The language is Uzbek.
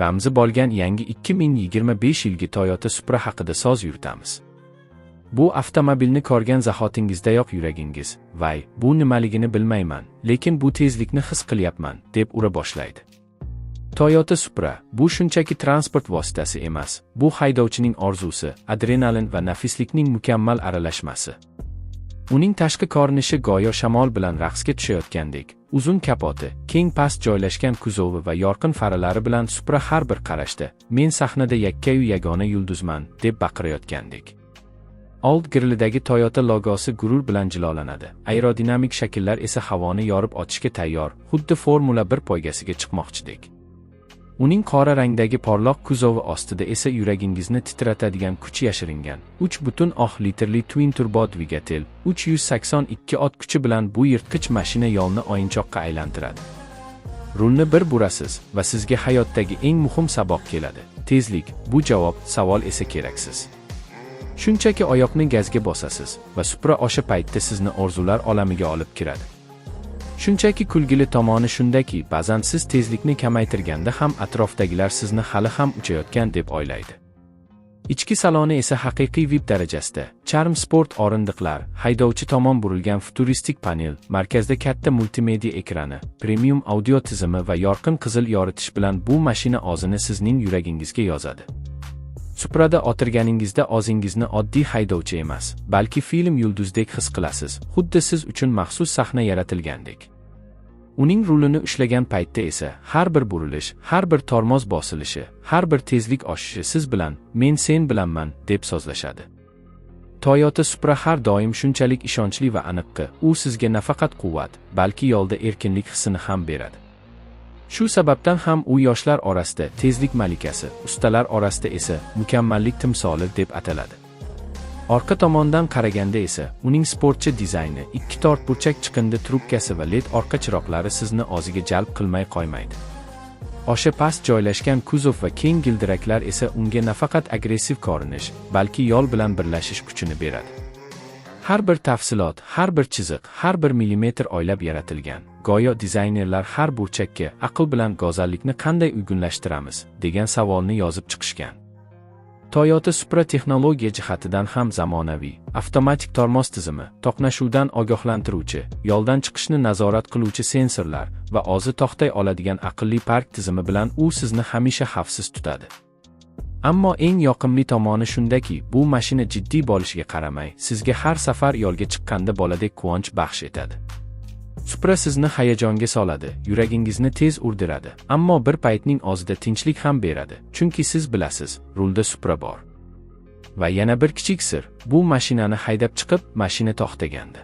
ramzi bo'lgan yangi 2025 yilgi Toyota Supra haqida so'z yuritamiz. Bu avtomobilni ko'rgan zahotingizdayoq yuragingiz, "Vay, bu nimaligini bilmayman, lekin bu tezlikni his qilyapman" deb ura boshlaydi. Toyota Supra bu shunchaki transport vositasi emas, bu haydovchining orzusi, adrenalin va nafislikning mukammal aralashmasi. Uning tashqi ko'rinishi go'yo shamol bilan raqsga tushayotgandek, uzun kapoti, keng past joylashgan kuzovi va yorqin faralari bilan Supra har bir qarashda "Men sahnada yakkayu yagona yulduzman" deb baqirayotgandek. Old grillidagi Toyota logosi gurur bilan jilolanadi. Aerodinamik shakllar esa havoni yorib ochishga tayyor, xuddi Formula 1 poygasiga chiqmoqchidek. Uning qora rangdagi porloq kuzovi ostida esa yuragingizni titratadigan kuch yashiringan. 3,6 litrli twin turbo dvigatel, 382 ot kuchi bilan bu yirtqich mashina yo'lni o'yinchoqqa aylantiradi. Rulni bir burasiz va sizga hayotdagi eng muhim saboq keladi. Tezlik, bu javob, savol esa keraksiz. Shunchaki oyoqni gazga bosasiz va Supra o'sha paytda sizni orzular olamiga olib kiradi. Shunchaki kulgili tomoni shundaki, ba'zan siz tezlikni kamaytirganda ham atrofdagilar sizni hali ham uchayotgan deb o'ylaydi. Ichki saloni esa haqiqiy VIP darajasida. Charm sport o'rindiqlar, haydovchi tomon burilgan futuristik panel, markazda katta multimedia ekrani, premium audio tizimi va yorqin qizil yoritish bilan bu mashina o'zini sizning yuragingizga yozadi. Suprada o'tirganingizda o'zingizni oddiy haydovchi emas, balki film yulduzdek his qilasiz, xuddi siz uchun maxsus sahna yaratilgandek. Uning rulini ushlagan paytda esa har bir burilish, har bir tormoz bosilishi, har bir tezlik oshishi siz bilan, "Men sen bilanman" deb so'zlashadi. Toyota Supra har doim shunchalik ishonchli va aniqki, u sizga nafaqat quvvat, balki yo'lda erkinlik hissini ham beradi. Shu sababdan ham u yoshlar orasida tezlik malikasi, ustalar orasida esa mukammallik timsoli deb ataladi. Orqa tomondan qaraganda esa uning sportchi dizayni, ikki to'rtburchak chiqindi trubkasi va LED orqa chiroqlari sizni o'ziga jalb qilmay qo'ymaydi. O'sha past joylashgan kuzov va keng gildiraklar esa unga nafaqat agressiv ko'rinish, balki yo'l bilan birlashish kuchini beradi. Har bir tafsilot, har bir chiziq, har bir millimetr o'ylab yaratilgan. Go'yo dizaynerlar har burchakka aql bilan go'zallikni qanday uyg'unlashtiramiz degan savolni yozib chiqishgan. Toyota Supra texnologiya jihatidan ham zamonaviy, avtomatik tormoz tizimi, to'qnashuvdan ogohlantiruvchi, yo'ldan chiqishni nazorat qiluvchi sensorlar va o'zi to'xtay oladigan aqlli park tizimi bilan u sizni hamisha xavfsiz tutadi. Ammo eng yoqimli tomoni shundaki, bu mashina jiddiy bo'lishiga qaramay, sizga har safar yo'lga chiqqanda boladek quvonch baxsh etadi. Supra sizni hayajonga soladi, yuragingizni tez urdiradi, ammo bir paytning o'zida tinchlik ham beradi, chunki siz bilasiz, rulda Supra bor. Va yana bir kichik sir, bu mashinani haydab chiqib, mashina to'xtaganda